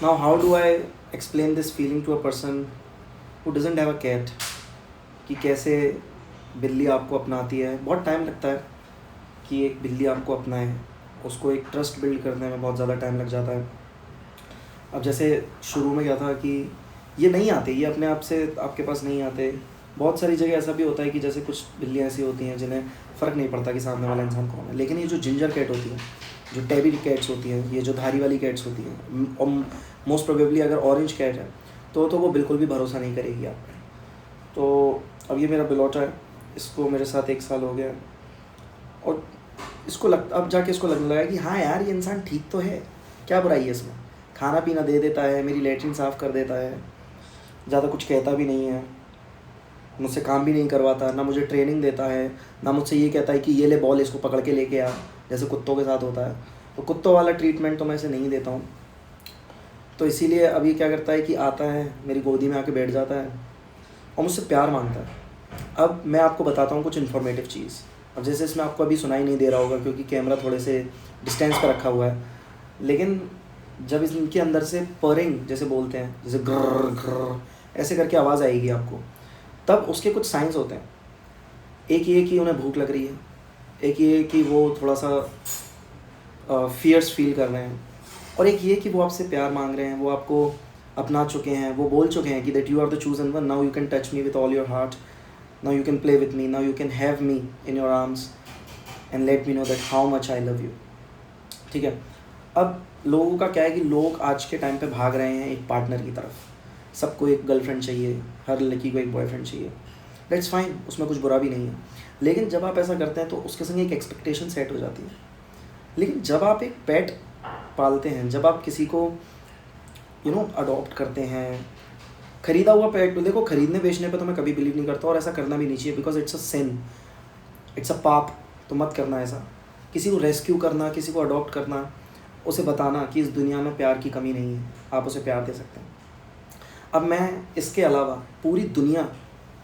Now, how do I explain this feeling to a person who doesn't have a cat? कि कैसे बिल्ली आपको अपनाती है, बहुत टाइम लगता है कि एक बिल्ली आपको अपनाए, उसको एक ट्रस्ट बिल्ड करने में बहुत ज़्यादा टाइम लग जाता है। अब जैसे शुरू में क्या था कि ये नहीं आते, ये अपने आप से आपके पास नहीं आते। बहुत सारी जगह ऐसा भी होता है कि जैसे कुछ बिल्लियाँ ऐसी होती हैं जिन्हें फ़र्क नहीं पड़ता कि सामने वाला इंसान कौन है, लेकिन ये जो जिंजर कैट होती है, जो टैबी कैट्स होती हैं, ये जो धारी वाली कैट्स होती हैं, और मोस्ट प्रोबेबली अगर ऑरेंज कैट है तो वो बिल्कुल भी भरोसा नहीं करेगी आप पे। तो अब ये मेरा बिलोटा है, इसको मेरे साथ 1 साल हो गया है, और अब जाके इसको लगने लगा कि हाँ यार, ये इंसान ठीक तो है, क्या बुराई है इसमें। खाना पीना दे देता है, मेरी लेटरिन साफ़ कर देता है, ज़्यादा कुछ कहता भी नहीं है, मुझसे काम भी नहीं करवाता, ना मुझे ट्रेनिंग देता है, ना मुझसे ये कहता है कि ये ले बॉल, इसको पकड़ के लेके आ, जैसे कुत्तों के साथ होता है। तो कुत्तों वाला ट्रीटमेंट तो मैं इसे नहीं देता हूँ। तो इसीलिए अभी क्या करता है कि आता है, मेरी गोदी में आके बैठ जाता है और मुझसे प्यार मांगता है। अब मैं आपको बताता हूँ कुछ इन्फॉर्मेटिव चीज़। अब जैसे इसमें आपको अभी सुनाई नहीं दे रहा होगा क्योंकि कैमरा थोड़े से डिस्टेंस पर रखा हुआ है, लेकिन जब इनके अंदर से परिंग जैसे बोलते हैं, जैसे ग्रर ग्रर ऐसे करके आवाज़ आएगी आपको, तब उसके कुछ साइंस होते हैं। एक ये कि उन्हें भूख लग रही है, एक ये कि वो थोड़ा सा फियर्स फील कर रहे हैं, और एक ये कि वो आपसे प्यार मांग रहे हैं, वो आपको अपना चुके हैं, वो बोल चुके हैं कि that you are the chosen one, now you can touch me with all your heart, now you can play with me, now you can have me in your arms and let me know that how much I love you. ठीक है। अब लोगों का क्या है कि लोग आज के टाइम पे भाग रहे हैं एक पार्टनर की तरफ। सबको एक गर्लफ्रेंड चाहिए, हर लड़की को एक बॉयफ्रेंड चाहिए। दैट्स फाइन, उसमें कुछ बुरा भी नहीं है, लेकिन जब आप ऐसा करते हैं तो उसके संग एक एक्सपेक्टेशन सेट हो जाती है। लेकिन जब आप एक पेट पालते हैं, जब आप किसी को अडॉप्ट करते हैं, ख़रीदा हुआ पेट, देखो खरीदने बेचने पे तो मैं कभी बिलीव नहीं करता, और ऐसा करना भी नहीं चाहिए, because it's a sin, it's a पाप। तो मत करना ऐसा। किसी को रेस्क्यू करना, किसी को अडॉप्ट करना, उसे बताना कि इस दुनिया में प्यार की कमी नहीं है, आप उसे प्यार दे सकते हैं। अब मैं इसके अलावा पूरी दुनिया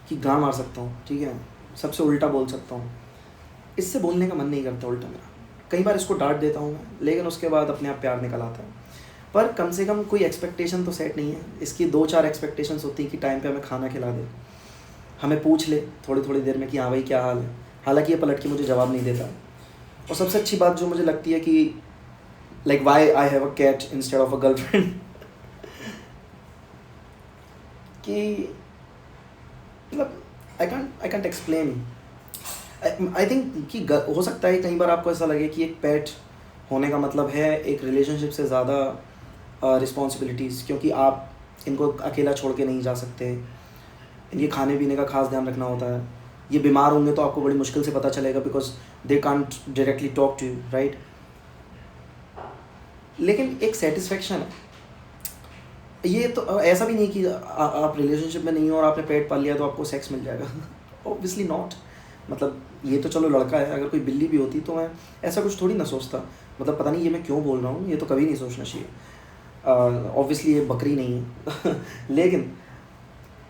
की गां मार सकता हूँ, ठीक है, सबसे उल्टा बोल सकता हूँ, इससे बोलने का मन नहीं करता उल्टा मेरा। कई बार इसको डांट देता हूँ मैं, लेकिन उसके बाद अपने आप प्यार निकल आता है। पर कम से कम कोई एक्सपेक्टेशन तो सेट नहीं है। इसकी 2-4 एक्सपेक्टेशंस होती हैं कि टाइम पे हमें खाना खिला दे, हमें पूछ ले थोड़ी थोड़ी देर में कि हाँ भाई क्या हाल है, हालांकि ये पलट के मुझे जवाब नहीं देता। और सबसे अच्छी बात जो मुझे लगती है कि like why I have a cat instead of a girlfriend, कि मतलब I can't explain. I think कि हो सकता है कई बार आपको ऐसा लगे कि एक पेट होने का मतलब है एक रिलेशनशिप से ज़्यादा रिस्पॉन्सिबिलिटीज़, क्योंकि आप इनको अकेला छोड़ के नहीं जा सकते, इनके खाने पीने का खास ध्यान रखना होता है। ये बीमार होंगे तो आपको बड़ी मुश्किल से पता चलेगा, because they can't directly talk to you, right. लेकिन एक सेटिस्फेक्शन है। ये तो ऐसा भी नहीं कि आप रिलेशनशिप में नहीं हो और आपने पेट पाल लिया तो आपको सेक्स मिल जाएगा, ऑब्वियसली नॉट। मतलब ये तो चलो लड़का है, अगर कोई बिल्ली भी होती तो मैं ऐसा कुछ थोड़ी ना सोचता। मतलब पता नहीं ये मैं क्यों बोल रहा हूँ, ये तो कभी नहीं सोचना चाहिए। ऑब्वियसली ये बकरी नहीं है लेकिन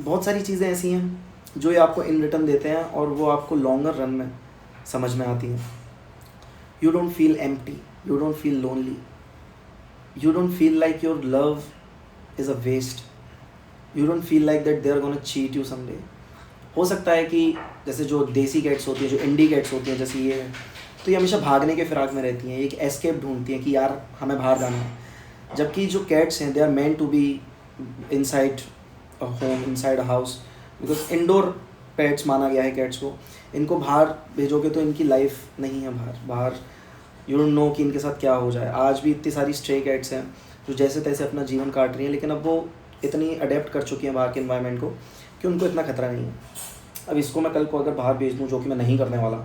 बहुत सारी चीज़ें ऐसी हैं जो ये आपको इन रिटर्न देते हैं, और वो आपको लॉन्गर रन में समझ में आती हैं। You don't feel empty, you don't feel lonely, you don't feel like your love is a waste, you don't feel like that they are gonna cheat you someday। हो सकता है कि जैसे जो देसी कैट्स होती हैं, जो इंडी कैट्स होती हैं जैसे ये है, तो ये हमेशा भागने के फिराक में रहती हैं, एक एस्केप ढूंढती हैं कि यार हमें बाहर जाना है। जबकि जो कैट्स हैं they are meant to be inside a home, inside a house, because indoor pets माना गया है कैट्स को। इनको बाहर भेजोगे तो इनकी लाइफ नहीं है बाहर यू डोंट नो कि इनके साथ क्या हो जाए। आज भी इतनी सारी स्ट्रे कैट्स हैं जो जैसे तैसे अपना जीवन काट रही हैं, लेकिन अब वो इतनी अडेप्ट कर चुकी हैं बाहर के एनवायरनमेंट को कि उनको इतना खतरा नहीं है। अब इसको मैं कल को अगर बाहर भेज दूँ, जो कि मैं नहीं करने वाला,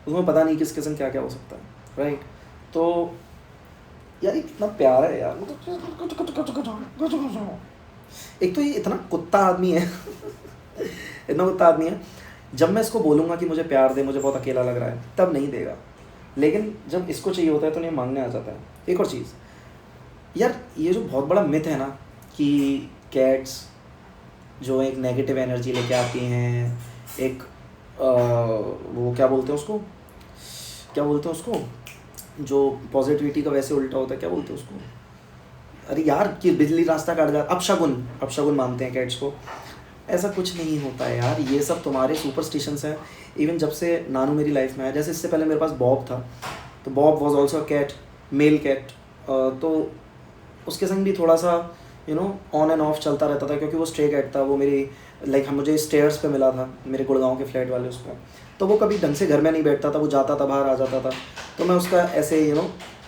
उसमें पता नहीं किस किस्म क्या क्या हो सकता है, राइट। तो यार इतना प्यार है यार, एक तो ये इतना कुत्ता आदमी है इतना कुत्ता आदमी है। जब मैं इसको बोलूँगा कि मुझे प्यार दे, मुझे बहुत अकेला लग रहा है, तब नहीं देगा, लेकिन जब इसको चाहिए होता है तो नहीं मांगने आ जाता है। एक और चीज़ यार, ये जो बहुत बड़ा मिथ है ना कि कैट्स जो एक नेगेटिव एनर्जी लेके आती हैं, एक वो क्या बोलते हैं उसको जो पॉजिटिविटी का वैसे उल्टा होता है, क्या बोलते हैं उसको, अरे यार कि बिजली रास्ता काट जा, अपशगुन मानते हैं कैट्स को। ऐसा कुछ नहीं होता है यार, ये सब तुम्हारे सुपरस्टिशंस हैं। इवन जब से नानू मेरी लाइफ में आया, जैसे इससे पहले मेरे पास बॉब था, तो Bob was also a cat, male cat. तो उसके संग भी थोड़ा सा ऑन एंड ऑफ चलता रहता था, क्योंकि वो स्ट्रे कैट था। वो मेरी हम मुझे स्टेयर्स पे मिला था मेरे गुड़गांव के फ्लैट वाले उसको। तो वो कभी ढंग से घर में नहीं बैठता था, वो जाता था बाहर आ जाता था, तो मैं उसका ऐसे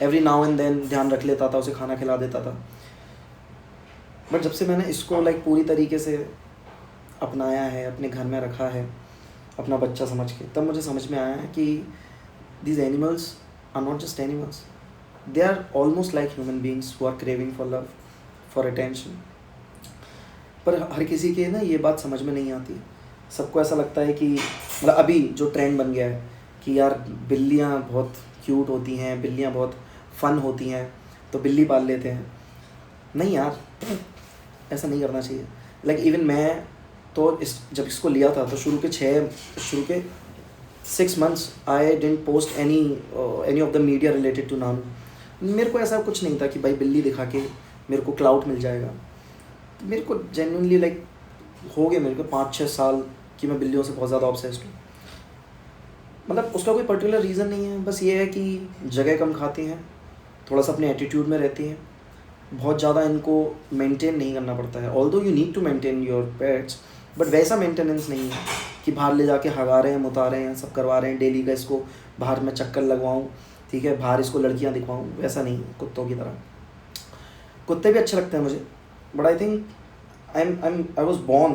एवरी नाउ एंड देन ध्यान रख लेता था, उसे खाना खिला देता था। बट जब से मैंने इसको पूरी तरीके से अपनाया है, अपने घर में रखा है अपना बच्चा समझ के, तब मुझे समझ में आया है कि these animals are not just animals, they are almost like human beings who are craving for love, for attention. पर हर किसी के ना ये बात समझ में नहीं आती। सबको ऐसा लगता है कि मतलब अभी जो ट्रेंड बन गया है कि यार बिल्लियाँ बहुत क्यूट होती हैं, बिल्लियाँ बहुत फ़न होती हैं, तो बिल्ली पाल लेते हैं। नहीं यार, ऐसा नहीं करना चाहिए। इवन मैं तो जब इसको लिया था तो शुरू के 6 months I didn't post any of the media related to Nanu. मेरे को ऐसा कुछ नहीं था कि भाई बिल्ली दिखा के मेरे को क्लाउड मिल जाएगा। तो मेरे को जेन्युइनली हो गए मेरे को 5-6 साल कि मैं बिल्लियों से बहुत ज़्यादा ऑब्सेस्ड हूँ। मतलब उसका कोई पर्टिकुलर रीज़न नहीं है, बस ये है कि जगह कम खाती हैं, थोड़ा सा अपने एटीट्यूड में रहती हैं, बहुत ज़्यादा इनको मेंटेन नहीं करना पड़ता है। Although you need to maintain your pets, but वैसा मेंटेनेंस नहीं है कि बाहर ले जाके हगा रहे हैं, मुता रहे हैं, सब करवा रहे हैं डेली का, इसको बाहर में चक्कर लगवाऊँ, ठीक है, बाहर इसको लड़कियाँ दिखवाऊँ, वैसा नहीं कुत्तों की तरह। कुत्ते भी अच्छे लगते हैं मुझे, but I think I was born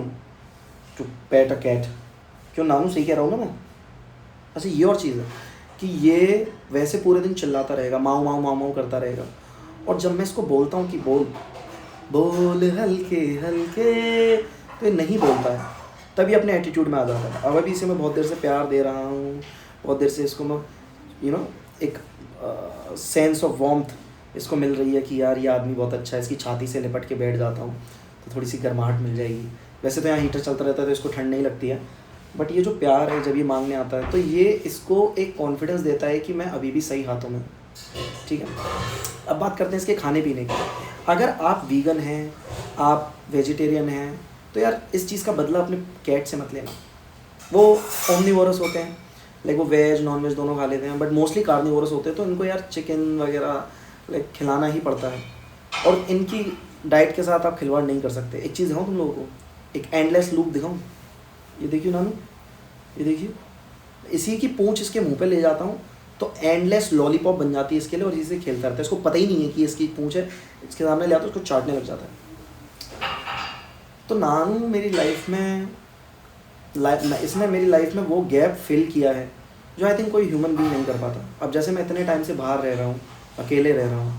to pet a cat. क्यों नानू सही कह रहा हूँ ना मैं? अच्छा ये और चीज़ है कि ये वैसे पूरे दिन चिल्लाता रहेगा, माऊ माऊ माऊ माऊ करता रहेगा, और जब मैं इसको बोलता हूँ कि बोल बोल हल्के हल्के, तो ये नहीं बोलता है, तभी अपने एटीट्यूड में आ जाता है। अब अभी इसे मैं बहुत देर से प्यार दे रहा हूँ, बहुत देर से इसको मैं एक सेंस ऑफ वार्मथ इसको मिल रही है कि यार ये आदमी बहुत अच्छा है, इसकी छाती से लिपट के बैठ जाता हूँ तो थोड़ी सी गर्माहट मिल जाएगी। वैसे तो यहाँ हीटर चलता रहता है तो इसको ठंड नहीं लगती है, बट ये जो प्यार है जब ये मांगने आता है तो ये इसको एक कॉन्फिडेंस देता है कि मैं अभी भी सही हाथों में, ठीक है। अब बात करते हैं इसके खाने पीने की। अगर आप वीगन हैं, आप वेजिटेरियन हैं, तो यार इस चीज़ का बदला अपने कैट से मत लेना। वो ओमनीवोरस होते हैं, वो वेज नॉन वेज दोनों खा लेते हैं, बट मोस्टली कार्निवोरस होते हैं, तो इनको यार चिकन वगैरह खिलाना ही पड़ता है, और इनकी डाइट के साथ आप खिलवाड़ नहीं कर सकते। एक चीज़ दिखाऊँ तुम लोगों को, एक एंडलेस लूप दिखाऊँ, ये देखिए नानू, ये देखिए, इसी की पूंछ इसके मुंह पे ले जाता हूँ तो एंडलेस लॉलीपॉप बन जाती है इसके लिए, और इसी से खेलता रहता है। इसको पता ही नहीं है कि इसकी पूंछ है, इसके सामने ले आता है, उसको चाटने लग जाता है। तो नानू मेरी लाइफ में इसने मेरी लाइफ में वो गैप फिल किया है जो आई थिंक कोई ह्यूमन बीइंग नहीं कर पाता। अब जैसे मैं इतने टाइम से बाहर रह रहा हूँ, अकेले रह रहा हूँ,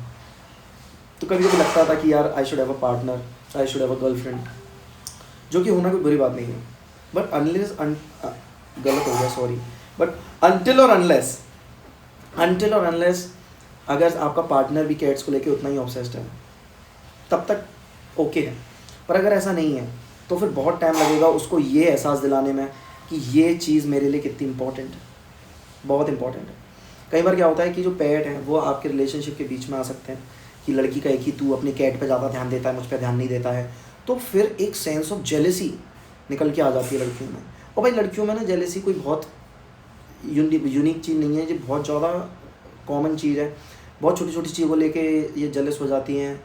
तो कभी कभी लगता था कि यार I should have a partner, I should have a girlfriend, जो कि होना कोई बुरी बात नहीं है, बट अनलेस गलत हो गया सॉरी, बट अनटिल और अनलेस अगर आपका पार्टनर भी कैट्स को लेके उतना ही ऑब्सेस्ड है तब तक ओके है। पर अगर ऐसा नहीं है तो फिर बहुत टाइम लगेगा उसको ये एहसास दिलाने में कि ये चीज़ मेरे लिए कितनी इंपॉर्टेंट है, बहुत इंपॉर्टेंट है। कई बार क्या होता है कि जो पेट हैं वो आपके रिलेशनशिप के बीच में आ सकते हैं कि लड़की का एक ही तू अपने कैट पे ज़्यादा ध्यान देता है, मुझ पर ध्यान नहीं देता है, तो फिर एक सेंस ऑफ जेलेसी निकल के आ जाती है लड़कियों में। और भाई लड़कियों में ना जेलेसी कोई बहुत यूनिक चीज़ नहीं है, ये बहुत ज़्यादा कॉमन चीज़ है। बहुत छोटी छोटी चीज़ों को लेके ये जेलस हो जाती हैं,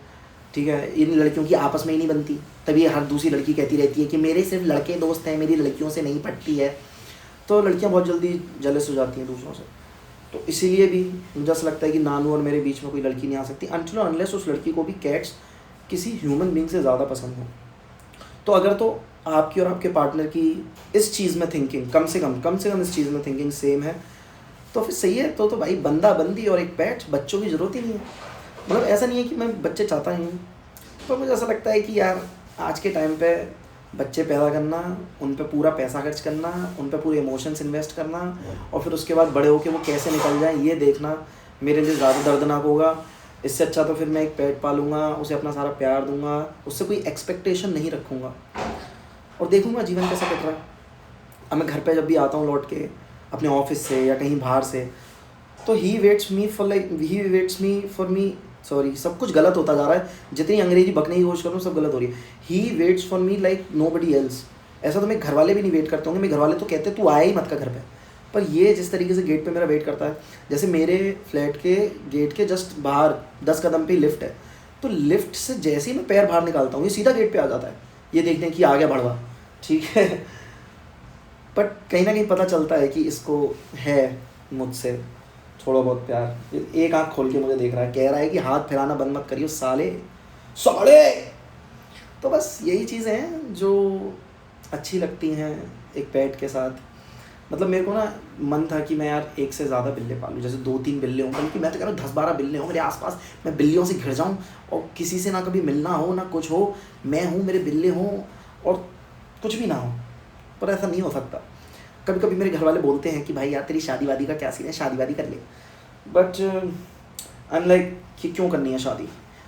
ठीक है। इन लड़कियों की आपस में ही नहीं बनती, तभी हर दूसरी लड़की कहती रहती है कि मेरे सिर्फ लड़के दोस्त हैं, मेरी लड़कियों से नहीं पटती है। तो लड़कियां बहुत जल्दी जेलस हो जाती हैं दूसरों से। तो इसीलिए भी मुझे ऐसा लगता है कि नानू और मेरे बीच में कोई लड़की नहीं आ सकती अनटिल अनलेस उस लड़की को भी कैट्स किसी ह्यूमन बीइंग से ज़्यादा पसंद हो। तो अगर तो आपकी और आपके पार्टनर की इस चीज़ में थिंकिंग कम से कम इस चीज़ में थिंकिंग सेम है तो फिर सही है। तो भाई बंदा बंदी और एक पेट, बच्चों की ज़रूरत ही नहीं है। मतलब ऐसा नहीं है कि मैं बच्चे चाहता ही हूँ, पर मुझे ऐसा लगता है कि यार आज के टाइम पे बच्चे पैदा करना, उन पे पूरा पैसा खर्च करना, उन पे पूरे इमोशंस इन्वेस्ट करना और फिर उसके बाद बड़े होके वो कैसे निकल जाएं ये देखना मेरे लिए ज़्यादा दर्दनाक होगा। इससे अच्छा तो फिर मैं एक पेट पालूंगा, उसे अपना सारा प्यार दूंगा, उससे कोई एक्सपेक्टेशन नहीं रखूँगा और देखूँगा जीवन कैसा कट रहा है। अब मैं घर पे जब भी आता हूँ लौट के अपने ऑफिस से या कहीं बाहर से, तो he waits me for me sorry, सब कुछ गलत होता जा रहा है, जितनी अंग्रेजी बकने की कोशिश करूँ सब गलत हो रही है। He waits for me like nobody else. ऐसा तो मेरे घर वाले भी नहीं वेट करते होंगे, मेरे घर वाले तो कहते तू आया ही मत का घर पे, पर ये जिस तरीके से गेट पे मेरा वेट करता है, जैसे मेरे फ्लैट के गेट के जस्ट बाहर 10 कदम पे लिफ्ट है, तो लिफ्ट से जैसे ही मैं पैर बाहर निकालता हूँ ये सीधा गेट पे आ जाता है, ये देखने की आ गया भड़वा, ठीक है। बट कहीं ना कहीं पता चलता है कि इसको है मुझसे थोड़ा बहुत प्यार। एक आँख खोल के मुझे देख रहा है, कह रहा है कि हाथ फैलाना बंद मत करियो साले साले। तो बस यही चीज़ें हैं जो अच्छी लगती हैं एक पेट के साथ। मतलब मेरे को ना मन था कि मैं यार एक से ज़्यादा बिल्ले पालूँ, जैसे 2-3 बिल्ले हों, बल्कि मैं तो कह रहा हूँ 10-12 बिल्ले हों मेरे आसपास, मैं बिल्लियों से घिर जाऊँ और किसी से ना कभी मिलना हो ना कुछ हो, मैं हूँ मेरे बिल्ले हों और कुछ भी ना हो। पर ऐसा नहीं हो सकता। कभी कभी मेरे घर वाले बोलते हैं कि भाई यार तेरी शादी वादी का क्या सीन है, शादी वादी कर ले। बट आई एम लाइक कि क्यों करनी है शादी,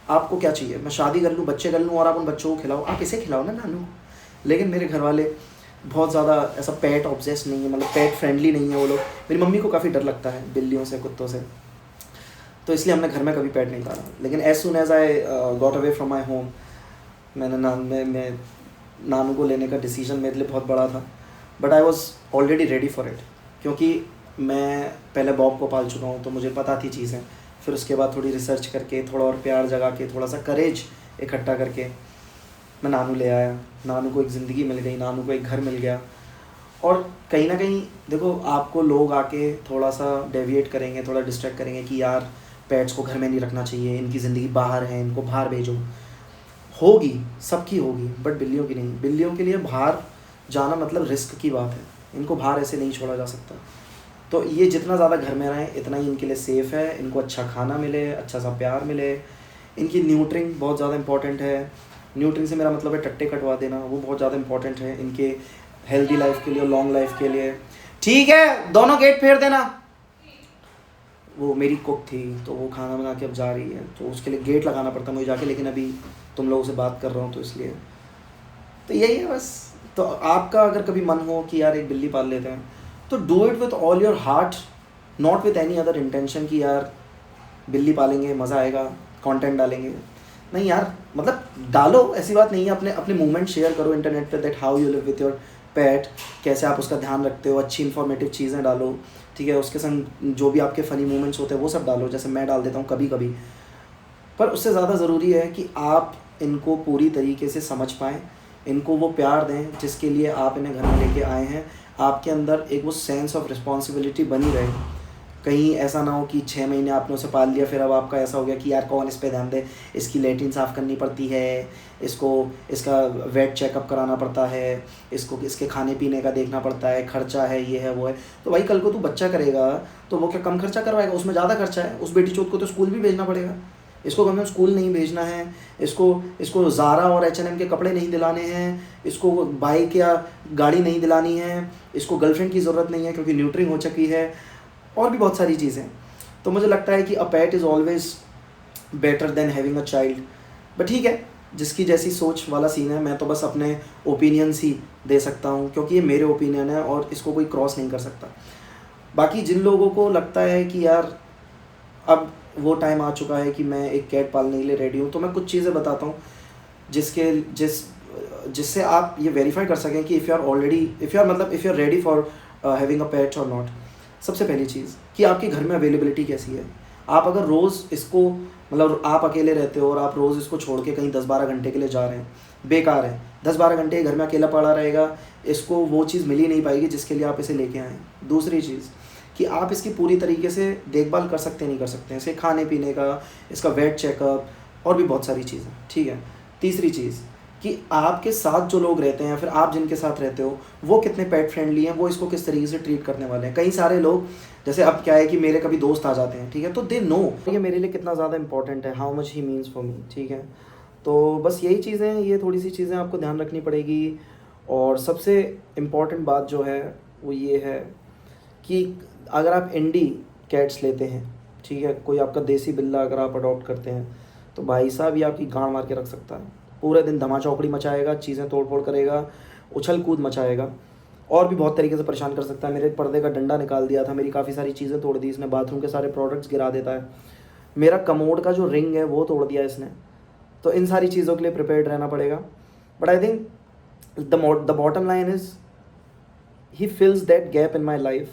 आपको क्या चाहिए, मैं शादी कर लूँ, बच्चे कर लूँ और आप उन बच्चों को खिलाओ, आप इसे खिलाओ ना नानू। लेकिन मेरे घर वाले बहुत ज़्यादा ऐसा पेट ऑब्सेस नहीं है, मतलब पेट फ्रेंडली नहीं है वो लोग। मेरी मम्मी को काफ़ी डर लगता है बिल्लियों से, कुत्तों से, तो इसलिए हमने घर में कभी पेट नहीं पाला। लेकिन as soon as I got away from my home, मैंने मैं नानू को लेने का डिसीजन मेरे लिए बहुत बड़ा था, but I was already ready for it, क्योंकि मैं पहले बॉब को पाल चुका हूँ तो मुझे पता थी चीज़ें। फिर उसके बाद थोड़ी रिसर्च करके, थोड़ा और प्यार जगा के, थोड़ा सा करेज इकट्ठा करके मैं नानू ले आया। नानू को एक ज़िंदगी मिल गई, नानू को एक घर मिल गया। और कहीं ना कहीं देखो, आपको लोग आके थोड़ा सा डेविएट करेंगे, थोड़ा डिस्ट्रैक्ट करेंगे कि यार पेट्स को घर में नहीं रखना चाहिए, इनकी ज़िंदगी बाहर है, इनको बाहर भेजो। होगी, सबकी होगी, बट बिल्लियों की नहीं। बिल्लियों के लिए बाहर जाना मतलब रिस्क की बात है, इनको बाहर ऐसे नहीं छोड़ा जा सकता। तो ये जितना ज़्यादा घर में रहें इतना ही इनके लिए सेफ़ है, इनको अच्छा खाना मिले, अच्छा सा प्यार मिले। इनकी न्यूट्रिंग बहुत ज़्यादा इंपॉर्टेंट है। न्यूट्रिंग से मेरा मतलब है टट्टे कटवा देना, वो बहुत ज़्यादा इंपॉर्टेंट है इनके हेल्दी लाइफ के लिए और लॉन्ग लाइफ के लिए। ठीक है, दोनों गेट फेर देना। वो मेरी कुक थी तो वो खाना बना के अब जा रही है, तो उसके लिए गेट लगाना पड़ता मुझे जाके, लेकिन अभी तुम लोगों से बात कर रहा हूँ तो इसलिए। तो यही है बस। तो आपका अगर कभी मन हो कि यार एक बिल्ली पाल लेते हैं, तो do it with all your heart, not with any other intention कि यार बिल्ली पालेंगे मज़ा आएगा, कंटेंट डालेंगे। नहीं यार, मतलब डालो, ऐसी बात नहीं है। अपने अपने मूवमेंट शेयर करो इंटरनेट पे, that how you live with your पेट, कैसे आप उसका ध्यान रखते हो, अच्छी इन्फॉर्मेटिव चीज़ें डालो, ठीक है। उसके संग जो भी आपके फ़नी मूवमेंट्स होते हैं वो सब डालो, जैसे मैं डाल देता हूँ कभी कभी। पर उससे ज़्यादा ज़रूरी है कि आप इनको पूरी तरीके से समझ पाएँ, इनको वो प्यार दें जिसके लिए आप इन्हें घर में लेके आए हैं। आपके अंदर एक वो सेंस ऑफ रिस्पॉन्सिबिलिटी बनी रहे। कहीं ऐसा ना हो कि 6 महीने आपने उसे पाल लिया, फिर अब आपका ऐसा हो गया कि यार कौन इस पे ध्यान दे, इसकी लैट्रिन साफ़ करनी पड़ती है, इसको इसका वेट चेकअप कराना पड़ता है, इसको इसके खाने पीने का देखना पड़ता है, खर्चा है, ये है वो है। तो भाई कल को तू बच्चा करेगा तो वो क्या कम खर्चा करवाएगा, उसमें ज़्यादा खर्चा है। उस बेटी चोत को तो स्कूल भी भेजना पड़ेगा, इसको कम से कम स्कूल नहीं भेजना है, इसको ज़ारा और H&M के कपड़े नहीं दिलाने हैं, इसको बाइक या गाड़ी नहीं दिलानी है, इसको गर्लफ्रेंड की ज़रूरत नहीं है क्योंकि न्यूट्रिंग हो चुकी है, और भी बहुत सारी चीज़ें। तो मुझे लगता है कि a pet is always better than having a child. But ठीक है, जिसकी जैसी सोच वाला सीन है। मैं तो बस अपने ओपिनियंस ही दे सकता हूँ क्योंकि ये मेरे ओपिनियन है और इसको कोई क्रॉस नहीं कर सकता। बाकी जिन लोगों को लगता है कि यार अब वो टाइम आ चुका है कि मैं एक कैट पालने के लिए रेडी हूँ, तो मैं कुछ चीज़ें बताता हूँ जिससे आप ये वेरीफाई कर सकें कि if you are ready for having a pet और नॉट। सबसे पहली चीज़ कि आपके घर में अवेलेबिलिटी कैसी है। आप अगर रोज़ इसको, मतलब आप अकेले रहते हो और आप रोज़ इसको छोड़ के कहीं 10-12 घंटे के लिए जा रहे हैं, बेकार है। 10-12 घंटे घर में अकेला पड़ा रहेगा, इसको वो चीज़ मिल ही नहीं पाएगी जिसके लिए आप इसे लेके आएँ। दूसरी चीज़ कि आप इसकी पूरी तरीके से देखभाल कर सकते नहीं कर सकते हैं, इसके खाने पीने का, इसका वेट चेकअप और भी बहुत सारी चीज़ें, ठीक है। तीसरी चीज़ कि आपके साथ जो लोग रहते हैं, फिर आप जिनके साथ रहते हो वो कितने पेट फ्रेंडली हैं, वो इसको किस तरीके से ट्रीट करने वाले हैं। कई सारे लोग, जैसे अब क्या है कि मेरे कभी दोस्त आ जाते हैं, ठीक है, तो दे नो ये मेरे लिए कितना ज़्यादा इंपॉर्टेंट है, how much he means for me, ठीक है। तो बस यही चीज़ें, ये थोड़ी सी चीज़ें आपको ध्यान रखनी पड़ेगी। और सबसे इम्पॉर्टेंट बात जो है वो ये है कि अगर आप इंडी कैट्स लेते हैं, ठीक है, कोई आपका देसी बिल्ला अगर आप अडॉप्ट करते हैं, तो भाई साहब ये आपकी गांड मार के रख सकता है। पूरे दिन धमा चौकड़ी मचाएगा, चीज़ें तोड़ फोड़ करेगा, उछल कूद मचाएगा, और भी बहुत तरीके से परेशान कर सकता है। मेरे पर्दे का डंडा निकाल दिया था, मेरी काफ़ी सारी चीज़ें तोड़ दी इसने, बाथरूम के सारे प्रोडक्ट्स गिरा देता है। मेरा कमोड का जो रिंग है वो तोड़ दिया इसने। तो इन सारी चीज़ों के लिए प्रिपेयर्ड रहना पड़ेगा। But I think the bottom line is he fills that gap in my life,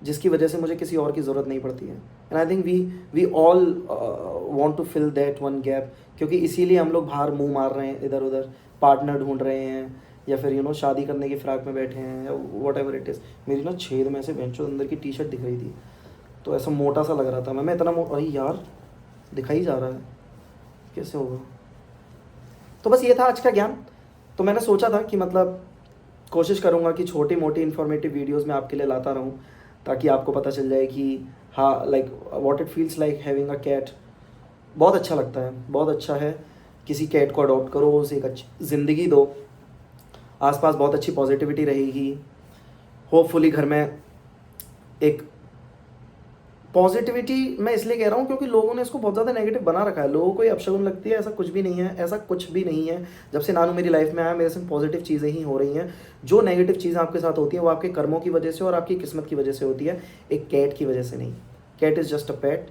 जिसकी वजह से मुझे किसी और की ज़रूरत नहीं पड़ती है। And I think we all want to fill that one gap, क्योंकि इसीलिए हम लोग बाहर मुंह मार रहे हैं इधर उधर, पार्टनर ढूंढ रहे हैं, या फिर शादी करने की फ़िराक में बैठे हैं, या वॉट एवर इट इज़। मेरी ना छेद में से बेंचो अंदर की टी शर्ट दिख रही थी, तो ऐसा मोटा सा लग रहा था। मैं इतना अरे यार दिखाई जा रहा है, कैसे होगा। तो बस ये था आज का ज्ञान। तो मैंने सोचा था कि मतलब कोशिश करूँगा कि छोटी मोटी इन्फॉर्मेटिव वीडियोस में आपके लिए लाता रहूँ, ताकि आपको पता चल जाए कि हाँ, like what it feels like having a cat. बहुत अच्छा लगता है, बहुत अच्छा है। किसी कैट को अडॉप्ट करो, उसे एक अच्छी ज़िंदगी दो, आसपास बहुत अच्छी पॉजिटिविटी रहेगी। होपफुली घर में एक पॉजिटिविटी, मैं इसलिए कह रहा हूँ क्योंकि लोगों ने इसको बहुत ज़्यादा नेगेटिव बना रखा है। लोगों को ये अपशगुन लगती है, ऐसा कुछ भी नहीं है, ऐसा कुछ भी नहीं है। जब से नानू मेरी लाइफ में आया, मेरे से पॉजिटिव चीज़ें ही हो रही हैं। जो नेगेटिव चीज़ें आपके साथ होती हैं वो आपके कर्मों की वजह से और आपकी किस्मत की वजह से होती है, एक कैट की वजह से नहीं। Cat is just a pet,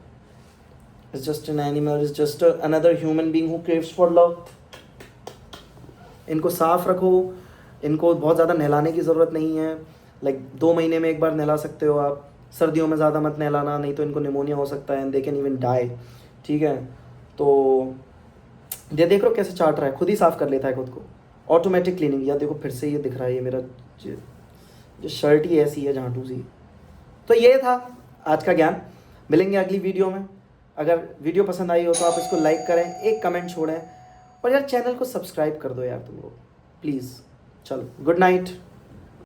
is just an animal, is just another human being who craves for love. इनको साफ रखो, इनको बहुत ज़्यादा नहलाने की ज़रूरत नहीं है। लाइक 2 महीने में एक बार नहला सकते हो आप। सर्दियों में ज़्यादा मत नहलाना, नहीं तो इनको निमोनिया हो सकता है and they can even die. ठीक है, तो ये देख लो कैसे चाट रहा है, खुद ही साफ़ कर लेता है खुद को, ऑटोमेटिक क्लीनिंग। या देखो फिर से ये दिख रहा है, ये मेरा जो शर्ट ही ऐसी है झांटू सी। तो ये था आज का ज्ञान। मिलेंगे अगली वीडियो में। अगर वीडियो पसंद आई हो तो आप इसको लाइक करें, एक कमेंट छोड़ें, और यार चैनल को सब्सक्राइब कर दो यार तुम लोग, प्लीज़। चलो, गुड नाइट।